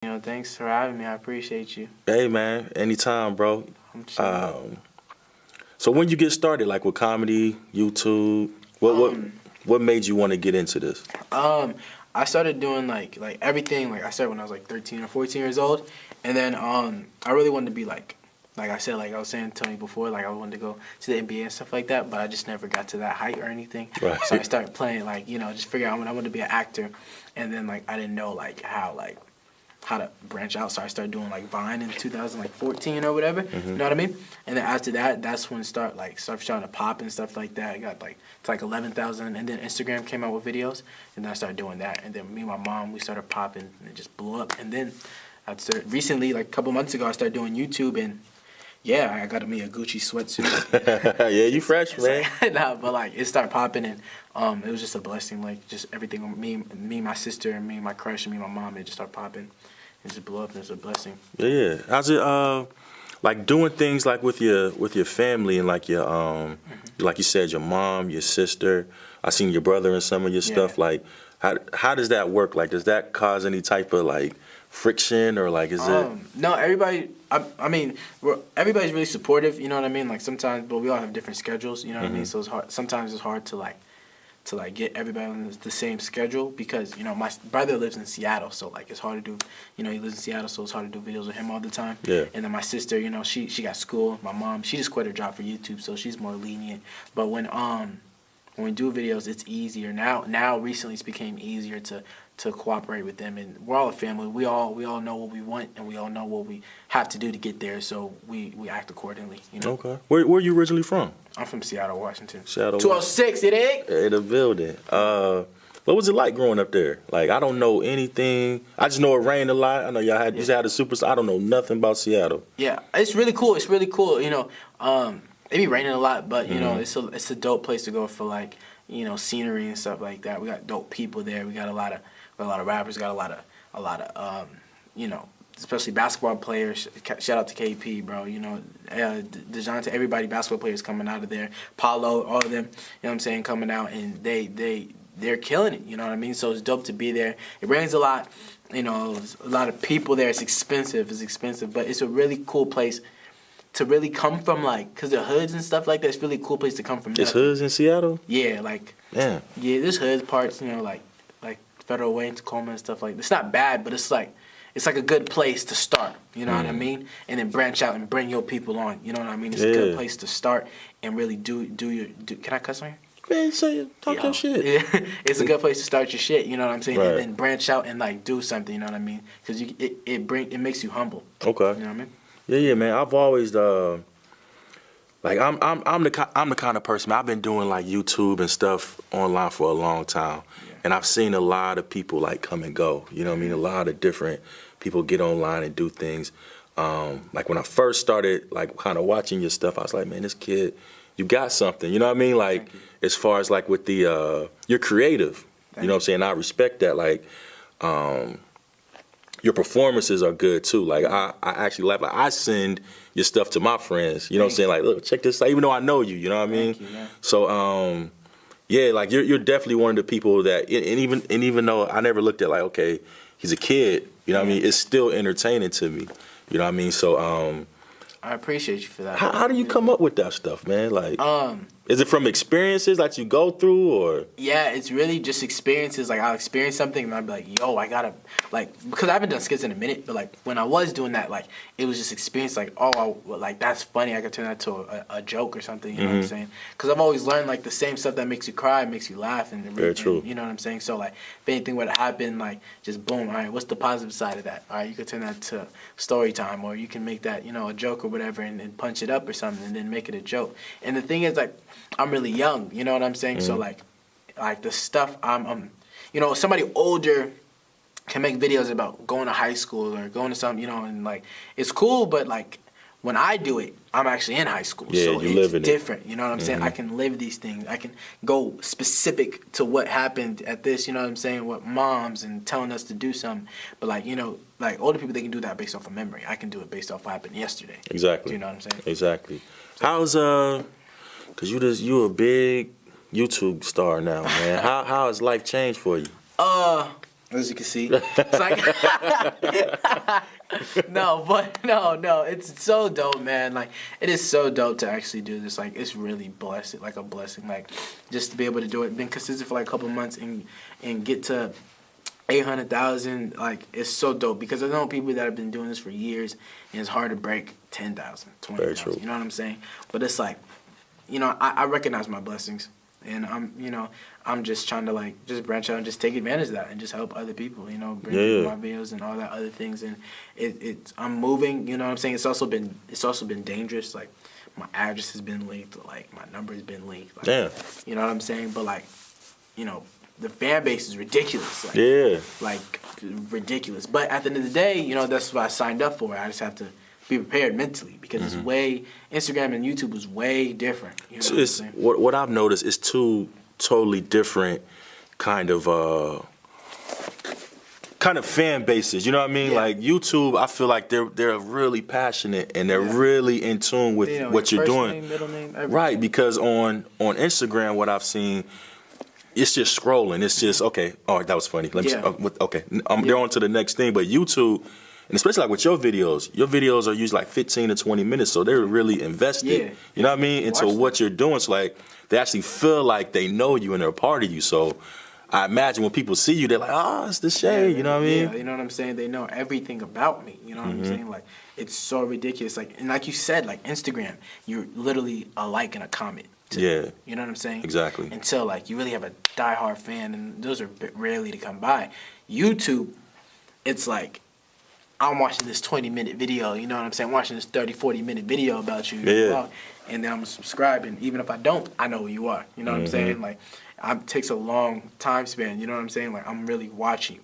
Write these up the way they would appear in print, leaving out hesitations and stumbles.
Thanks for having me. I appreciate you. Hey man, anytime, bro. I'm chilling. So when you get started, like with comedy, YouTube, what made you want to get into this? I started doing like everything. Like I started when I was like 13 or 14 years old, and then I really wanted to be like I said, like I was saying to Tony before, like I wanted to go to the NBA and stuff like that, but I just never got to that height or anything. Right. So I started playing just figure out I wanted to be an actor, and then like I didn't know how to branch out, so I started doing like Vine in 2014 or whatever. You know what I mean? And then after that, that's when stuff started to pop and stuff like that. I got like to like 11,000, and then Instagram came out with videos, and then I started doing that. And then me and my mom, we started popping, and it just blew up. And then recently, like a couple months ago, I started doing YouTube, and yeah, I got me a Gucci sweatsuit. Yeah, you fresh, man. Nah, but like it started popping, and it was just a blessing. Like just everything, me, my sister, and me, my crush, and me, my mom, it just started popping. It just blew up, and it's a blessing. Yeah. How's it like doing things like with your family and like your like you said, your mom, your sister. I seen your brother and some of your stuff. Like how does that work? Like does that cause any type of like friction or like is it? No, everybody. I mean, everybody's really supportive. You know what I mean? Like sometimes, but we all have different schedules. You know what I mean? So it's hard. Sometimes it's hard to get everybody on the same schedule because my brother lives in Seattle, so like it's hard to do. He lives in Seattle, so it's hard to do videos with him all the time. Yeah. And then my sister, she got school. My mom, she just quit her job for YouTube, so she's more lenient. But when we do videos, it's easier now. Recently, it's became easier to cooperate with them, and we're all a family. We all know what we want, and we all know what we have to do to get there. So we act accordingly. Okay. Where are you originally from? I'm from Seattle, Washington. Seattle. 206, it ain't? In the building. What was it like growing up there? Like I don't know anything. I just know it rained a lot. I know y'all had a super. I don't know nothing about Seattle. Yeah, it's really cool. It's really cool. It be raining a lot, but it's a dope place to go for like scenery and stuff like that. We got dope people there. We got a lot of rappers. Got a lot of especially basketball players. Shout out to KP, bro. DeJounte, everybody, basketball players coming out of there. Paulo, all of them. You know what I'm saying, coming out, and they're killing it. You know what I mean? So it's dope to be there. It rains a lot. There's a lot of people there. It's expensive, but it's a really cool place to really come from, like, because the hoods and stuff like that. It's a really cool place to come from. There's hoods in Seattle? Yeah, like, yeah, there's hood parts, like Federal Way and Tacoma and stuff like that. It's not bad, but it's like a good place to start, you know what I mean? And then branch out and bring your people on, you know what I mean? It's a good place to start and really do your, can I cuss on here? Man, talk your shit. It's a good place to start your shit, you know what I'm saying? Right. And then branch out and like do something, you know what I mean? Because it makes you humble. Okay. You know what I mean? Yeah, man. I've always like I'm the kind of person. I've been doing like YouTube and stuff online for a long time, and I've seen a lot of people like come and go. You know what I mean? A lot of different people get online and do things. Like when I first started like kind of watching your stuff, I was like, man, this kid, you got something. You know what I mean? Like as far as like with the you're creative. You know what I'm saying? I respect that. Like your performances are good too. Like I actually like I send your stuff to my friends. You know what I'm saying? Like, look, check this out. Even though I know you, you know what I mean? Thank you, man. So yeah, like you're definitely one of the people that and even though I never looked at like, okay, he's a kid, you know what I mean? It's still entertaining to me. You know what I mean? So I appreciate you for that. How do you come up with that stuff, man? Like is it from experiences that you go through or? Yeah, it's really just experiences. Like I'll experience something and I'll be like, yo, I gotta, like, because I haven't done skits in a minute, but like when I was doing that, like it was just experience. Like, like that's funny. I could turn that to a joke or something. You know what I'm saying? Because I've always learned like the same stuff that makes you cry, makes you laugh, and very true. You know what I'm saying? So like if anything were to happen, like just boom. All right, what's the positive side of that? All right, you could turn that to story time, or you can make that a joke or whatever, and punch it up or something, and then make it a joke. And the thing is, like, I'm really young, you know what I'm saying? So like the stuff somebody older can make videos about going to high school or going to something, and like it's cool, but like when I do it, I'm actually in high school, so it's different. You know what I'm saying? I can live these things. I can go specific to what happened at this. You know what I'm saying? What moms and telling us to do something. But like like older people, they can do that based off of memory. I can do it based off what happened yesterday. Exactly. Do you know what I'm saying? Exactly. How's cause you a big YouTube star now, man. How has life changed for you? As you can see, it's like no, it's so dope, man. Like it is so dope to actually do this. Like it's really blessed, like a blessing. Like just to be able to do it, been consistent for like a couple months and get to 800,000. Like it's so dope because I know people that have been doing this for years, and it's hard to break 10,000, 20,000. You know what I'm saying? But it's like, I recognize my blessings. And I'm just trying to like just branch out and just take advantage of that and just help other people, bring people my videos and all that other things. And I'm moving, you know what I'm saying? It's also been dangerous. Like my address has been leaked, like my number has been leaked. Like, Damn. You know what I'm saying? But like, the fan base is ridiculous. Like, Like ridiculous. But at the end of the day, that's what I signed up for. I just have to be prepared mentally because it's Instagram and YouTube is way different. What I've noticed is two totally different kind of fan bases. You know what I mean? Yeah. Like YouTube, I feel like they're really passionate and they're really in tune with what you're doing. Name, middle name, everything. Right, because on Instagram, what I've seen, it's just scrolling. It's just okay. Oh, that was funny. Let me. Okay, they're on to the next thing. But YouTube. And especially like with your videos are usually like 15 to 20 minutes, so they're really invested, you know what I mean, into what you're doing. So like they actually feel like they know you and they're a part of you. So I imagine when people see you, they're like, it's Deshae, you know what I mean? Yeah, you know what I'm saying? They know everything about me, you know what I'm saying? Like it's so ridiculous. Like and like you said, like Instagram, you're literally a like and a comment. You know what I'm saying? Exactly. Until like you really have a diehard fan, and those are rarely to come by. YouTube, it's like, I'm watching this 20-minute video, you know what I'm saying? I'm watching this 30, 40-minute video about you. And then I'm subscribing. Even if I don't, I know who you are. You know what I'm saying? Like, it takes a long time span. You know what I'm saying? Like, I'm really watching.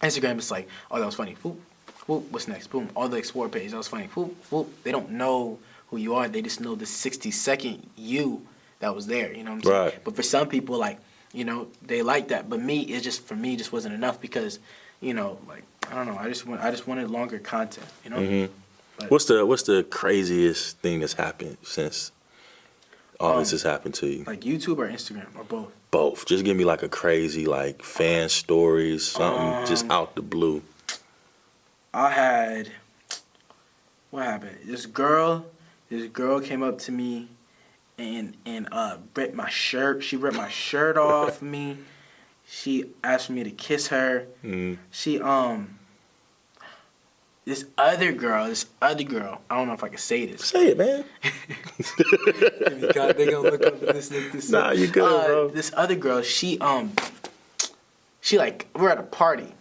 Instagram is like, oh, that was funny. Whoop, whoop, what's next? Boom. All the explore page, that was funny. Whoop, whoop. They don't know who you are. They just know the 60-second you that was there. You know what I'm saying? Right. But for some people, like, they like that. But me, for me, just wasn't enough because, like, I don't know. I just wanted longer content. But, What's the craziest thing that's happened since all this has happened to you? Like YouTube or Instagram or both? Both. Just give me like a crazy like fan stories, something just out the blue. What happened? This girl came up to me and ripped my shirt. She ripped my shirt off me. She asked me to kiss her. She this other girl, I don't know if I can say this. Say it, man. God, they gonna look up this. Nah, you good, bro. This other girl, she like, we're at a party,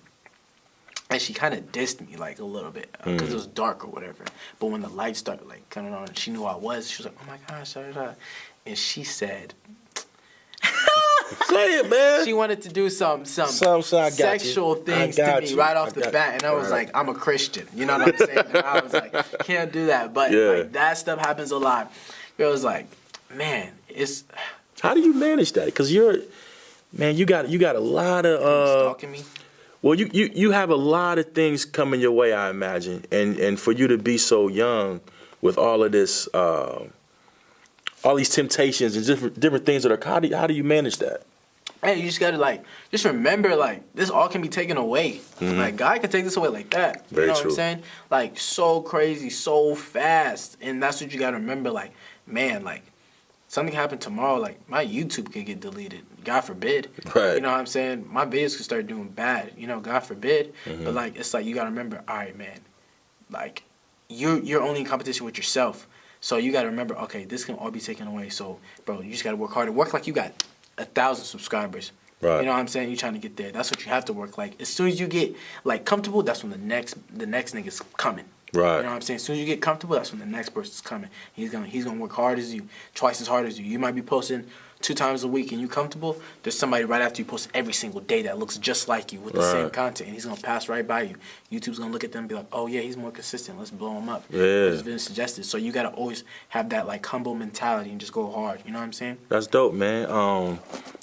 and she kind of dissed me like a little bit because it was dark or whatever. But when the lights started like coming on, and she knew who I was. She was like, "Oh my gosh," and she said. Say it, man. She wanted to do some sexual things to me right off the bat, and I was like, I'm a Christian, you know what I'm saying? And I was like, can't do that. But like that stuff happens a lot. It was like, man, it's. How do you manage that? Because you got a lot of stalking me. Well, you have a lot of things coming your way, I imagine, and for you to be so young with all of this. All these temptations and different things that are. How do you manage that? Hey, you just gotta just remember this all can be taken away. Like God can take this away like that. Very know true. What I'm saying? Like so crazy, so fast, and that's what you gotta remember. Like man, like something happened tomorrow. Like my YouTube could get deleted. God forbid. Right. You know what I'm saying? My videos could start doing bad. God forbid. But like it's like you gotta remember. All right, man. Like you're only in competition with yourself. So you gotta remember, okay, this can all be taken away. So, bro, you just gotta work harder. Work like you got 1,000 subscribers. Right. You know what I'm saying? You're trying to get there. That's what you have to work like. As soon as you get comfortable, that's when the next nigga's coming. Right. You know what I'm saying? As soon as you get comfortable, that's when the next person's coming. He's gonna work hard as you, twice as hard as you. You might be posting 2 times a week and you comfortable. There's somebody right after you post every single day that looks just like you with the same content, and he's gonna pass right by you. YouTube's gonna look at them and be like, oh yeah, he's more consistent. Let's blow him up. Yeah. It's been suggested. So you gotta always have that humble mentality and just go hard. You know what I'm saying? That's dope, man.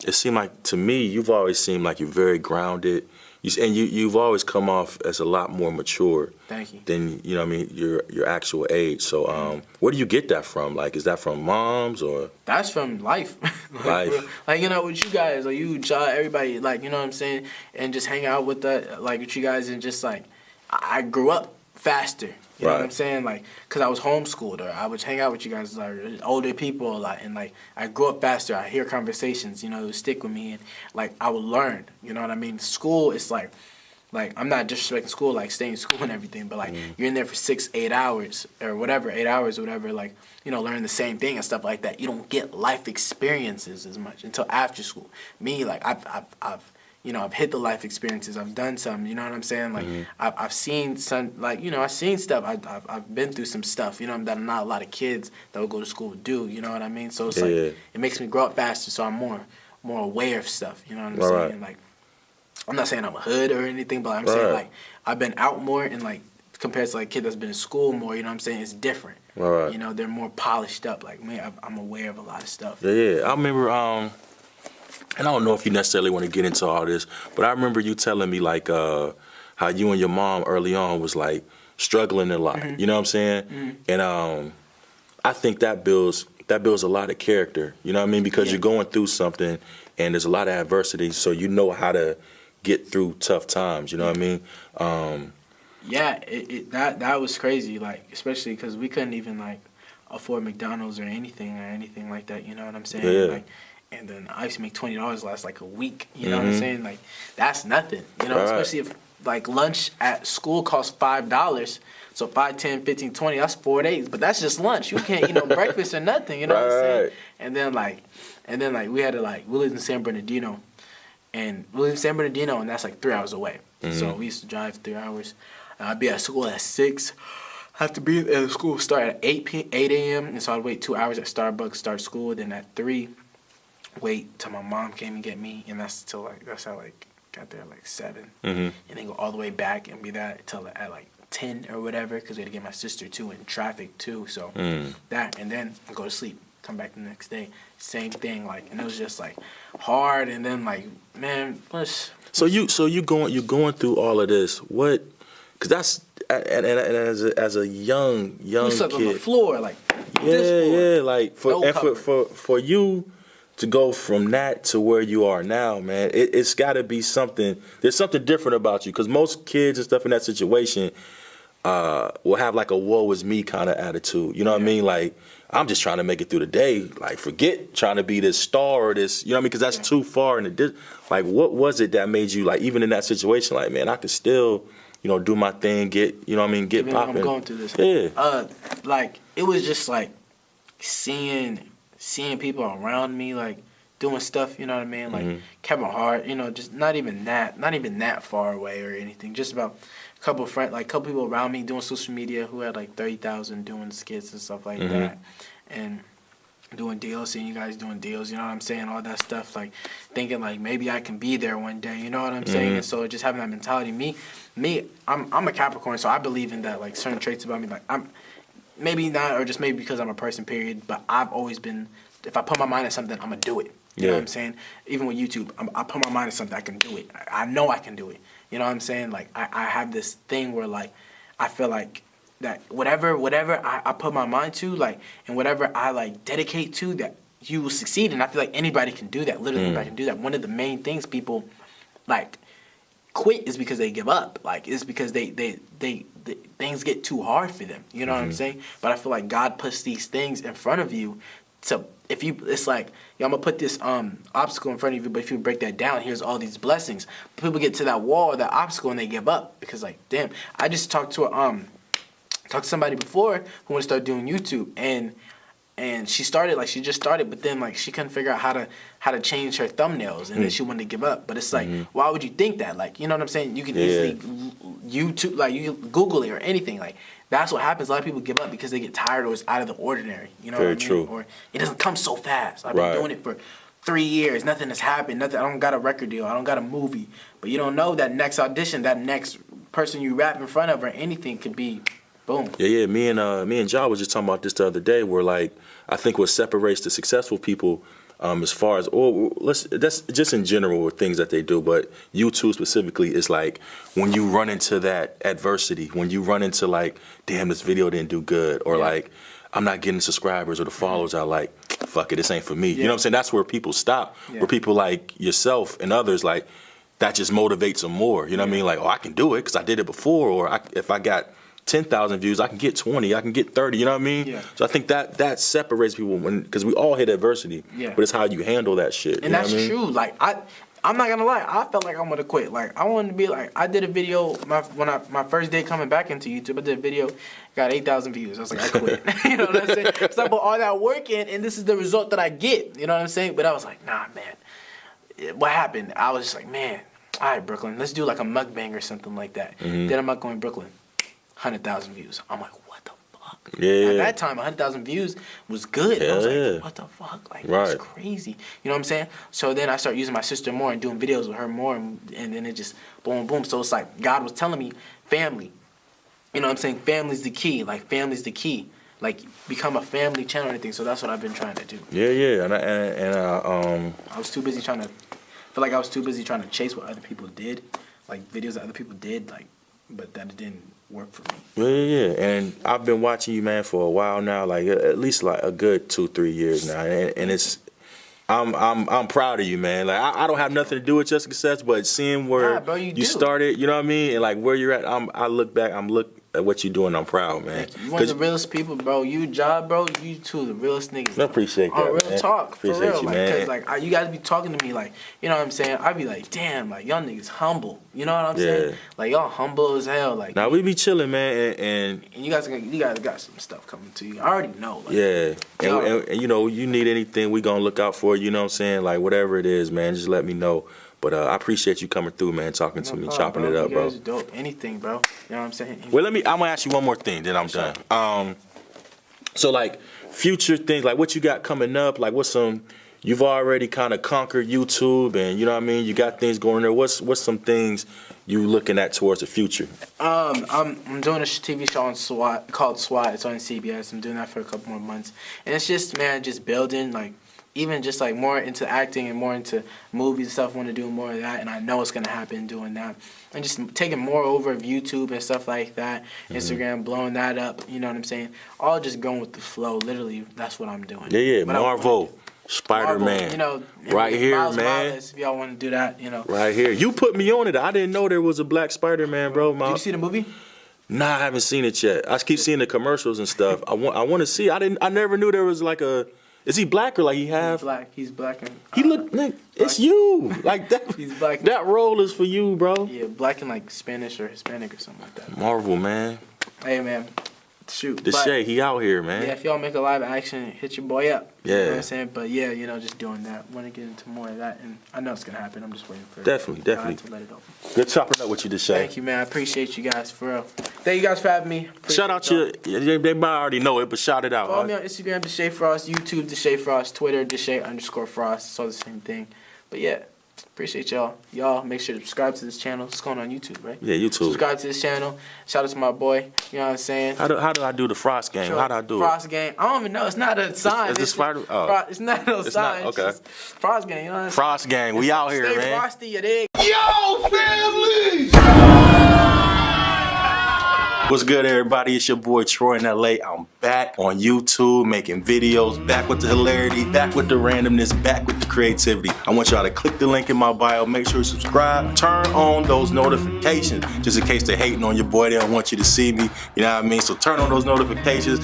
It seemed like to me, you've always seemed like you're very grounded, You've always come off as a lot more mature. Thank you. Than you know what I mean your actual age. So where do you get that from? Like, is that from moms or? That's from life. Like, you know, with you guys, like you, everybody, like, you know what I'm saying, and just hang out with like with you guys, and just like I grew up faster. You know what I'm saying? Like, cause I was homeschooled, or I would hang out with you guys, like older people a lot, and like I grew up faster. I hear conversations, you know, it would stick with me, and like I would learn. You know what I mean? School is like I'm not disrespecting school, like staying in school and everything, but like you're in there for 8 hours or whatever, 8 hours or whatever, like, you know, learning the same thing and stuff like that. You don't get life experiences as much until after school. Me, like I've hit the life experiences. I've done some. You know what I'm saying? Like I've seen some. Like, you know, I've seen stuff. I've been through some stuff. You know, that not a lot of kids that would go to school would do. You know what I mean? So it's like it makes me grow up faster. So I'm more aware of stuff. You know what I'm saying? Like, I'm not saying I'm a hood or anything, but I'm saying like I've been out more, and like compared to like a kid that's been in school more. You know what I'm saying? It's different. You know, they're more polished up. Like me, I'm aware of a lot of stuff. Yeah. I remember. And I don't know if you necessarily want to get into all this, but I remember you telling me like how you and your mom early on was like struggling a lot. You know what I'm saying? And I think that builds a lot of character. You know what I mean? Because you're going through something, and there's a lot of adversity, so you know how to get through tough times. You know what I mean? That was crazy. Like, especially because we couldn't even like afford McDonald's or anything like that. You know what I'm saying? Yeah. Like, and then I used to make $20 last like a week. You know what I'm saying? Like, that's nothing. You know, especially if like lunch at school costs $5. So 5, 10, 15, 20, that's 4 days. But that's just lunch. You can't eat no breakfast or nothing. You know what I'm saying? And then we had to we lived in San Bernardino. And that's like 3 hours away. So we used to drive 3 hours. I'd be at school at 6. I have to be at the school start at 8 a.m. And so I'd wait 2 hours at Starbucks, start school. Then at 3, wait till my mom came and get me. And that's how got there like 7. And then go all the way back and be there till at like 10 or whatever, because we had to get my sister too in traffic too. So that, and then I go to sleep, come back the next day, same thing. Like, and it was just like hard. And then like, man, So you going through all of this. What? Because that's and as a young you slept kid on the floor, like like for you to go from that to where you are now, man, it's got to be something. There's something different about you, because most kids and stuff in that situation will have like a woe is me kind of attitude. You know what I mean? Like, I'm just trying to make it through the day. Like, forget trying to be this star or this, you know what I mean? Because that's too far in the like, what was it that made you, like, even in that situation, like, man, I could still, you know, do my thing, get, you know what I mean, get popping. I'm going through this. Yeah. Like, it was just like seeing people around me, like, doing stuff, you know what I mean? Like, Kevin Hart, you know, just not even that far away or anything. Just about a couple people around me doing social media who had like 30,000 doing skits and stuff like that. And doing deals, seeing you guys doing deals, you know what I'm saying? All that stuff, like thinking like maybe I can be there one day, you know what I'm saying? And so just having that mentality. Me, I'm a Capricorn, so I believe in that, like certain traits about me. Like, I'm maybe not, or just maybe because I'm a person, period, but I've always been, if I put my mind on something, I'm going to do it. You know what I'm saying? Even with YouTube, I put my mind on something, I can do it. I know I can do it. You know what I'm saying? Like, I have this thing where, like, I feel like that whatever I put my mind to, like, and whatever I, like, dedicate to, that you will succeed. And I feel like anybody can do that. Literally, anybody can do that. One of the main things people, like, quit is because they give up. Like, it's because they things get too hard for them. You know what I'm saying? But I feel like God puts these things in front of you to, if you, it's like, yo, I'm gonna put this obstacle in front of you, but if you break that down, here's all these blessings. People get to that wall, that obstacle, and they give up because, like, damn. I just talked to somebody before who wanted to start doing YouTube, and she just started, but then like she couldn't figure out how to change her thumbnails, and then she wanted to give up. But it's like, why would you think that? Like, you know what I'm saying? You can easily YouTube, like, you can Google it or anything. Like, that's what happens. A lot of people give up because they get tired, or it's out of the ordinary. You know what I mean? True. Or it doesn't come so fast. I've been doing it for 3 years. Nothing has happened. Nothing. I don't got a record deal. I don't got a movie. But you don't know that next audition, that next person you rap in front of, or anything could be, boom. Yeah. Me and John was just talking about this the other day, where, like, I think what separates the successful people As far as, that's just in general with things that they do, but YouTube specifically is like when you run into that adversity, when you run into like, damn, this video didn't do good, or like, I'm not getting subscribers or the followers, I like, fuck it, this ain't for me. You know what I'm saying? That's where people stop, where people like yourself and others, like, that just motivates them more. You know what I mean? Like, oh, I can do it because I did it before, or if I got 10,000 views, I can get 20, I can get 30, you know what I mean? Yeah. So I think that separates people because we all hit adversity, but it's how you handle that shit. And that's true. Like, I'm not gonna lie, I felt like I'm gonna quit. Like, I wanted to be like, I did a video, my first day coming back into YouTube, I did a video, got 8,000 views. I was like, I quit. You know what I'm saying? So I put all that work in, and this is the result that I get. You know what I'm saying? But I was like, nah, man. What happened? I was just like, man, all right, Brooklyn, let's do like a mukbang or something like that. Then I'm like, going Brooklyn. 100,000 views. I'm like, what the fuck? Yeah. At that time, 100,000 views was good. I was like, what the fuck? Like, that's crazy. You know what I'm saying? So then I started using my sister more and doing videos with her more, and then it just boom, boom. So it's like God was telling me, family. You know what I'm saying? Family's the key. Like, family's the key. Like, become a family channel or anything. So that's what I've been trying to do. Yeah. And I was too busy trying to. I feel like I was too busy trying to chase what other people did, like videos that other people did, like, but that didn't work for me. Yeah. And I've been watching you, man, for a while now, like at least like a good 2-3 years now, and it's. I'm proud of you, man. Like I don't have nothing to do with Just Success, but seeing where you started, you know what I mean, and like where you're at, I look back, at what you're doing, I'm proud, man. You one of the realest people, bro. You job, bro. You two of the realest niggas. I appreciate that, real man. talk, appreciate for real. you, Like, man. cause like you guys be talking to me like, you know what I'm saying? I be like, damn, like y'all niggas humble. You know what I'm saying? Like y'all humble as hell. Like now we be chilling, man, and you guys got some stuff coming to you. I already know. Like, and you know, you need anything, we gonna look out for you. You know what I'm saying? Like whatever it is, man, just let me know. But I appreciate you coming through, man, talking to me, chopping it up, you guys are dope. Anything, bro. You know what I'm saying? Well, I'm gonna ask you one more thing, then I'm done. So like future things, like what you got coming up, like what's you've already kind of conquered YouTube, and you know what I mean, you got things going there. What's some things you looking at towards the future? I'm doing a TV show on SWAT called SWAT. It's on CBS. I'm doing that for a couple more months, and it's just, man, just building, like, even just like more into acting and more into movies and stuff. I want to do more of that, and I know it's gonna happen doing that. And just taking more over of YouTube and stuff like that, Instagram, blowing that up. You know what I'm saying? All just going with the flow. Literally, that's what I'm doing. Yeah. Marvel, Spider-Man. You know, right here, Miles man. Morales, if y'all want to do that, you know. Right here. You put me on it. I didn't know there was a black Spider-Man, bro. Did you see the movie? Nah, I haven't seen it yet. I keep seeing the commercials and stuff. I want to see. I never knew there was like a. Is he black or like he half? He's black and he look like it's you. Like that. He's black. That role is for you, bro. Yeah, black and like Spanish or Hispanic or something like that. Marvel, man. Hey, man. Shoot. Deshae, he out here, man. Yeah, if y'all make a live action, hit your boy up. Yeah. You know what I'm saying? But yeah, you know, just doing that. Want to get into more of that, and I know it's gonna happen. I'm just waiting for definitely. God to let it open. Good chopping up with you, Deshae. Thank you, man. I appreciate you guys for real. Thank you guys for having me. Appreciate shout out you. They might already know it, but shout it out. Follow me on Instagram, Deshae Frost, YouTube, Deshae Frost, Twitter, Deshae_Frost. It's all the same thing. But yeah. Appreciate y'all. Y'all make sure to subscribe to this channel. It's going on YouTube, right? Yeah, YouTube. Subscribe to this channel. Shout out to my boy. You know what I'm saying? How do I do the Frost game? How do I do it? Frost game. I don't even know. It's not a sign. It's Spider. Oh. It's not no sign. Okay. It's Frost game. You know what I'm saying? Frost gang. We out here, Stay man. frosty, you dig? Yo, family! What's good, everybody? It's your boy Troy in LA. I'm back on YouTube making videos, back with the hilarity, back with the randomness, back with the creativity. I want y'all to click the link in my bio, make sure you subscribe, turn on those notifications, just in case they're hating on your boy, they don't want you to see me, you know what I mean? So turn on those notifications.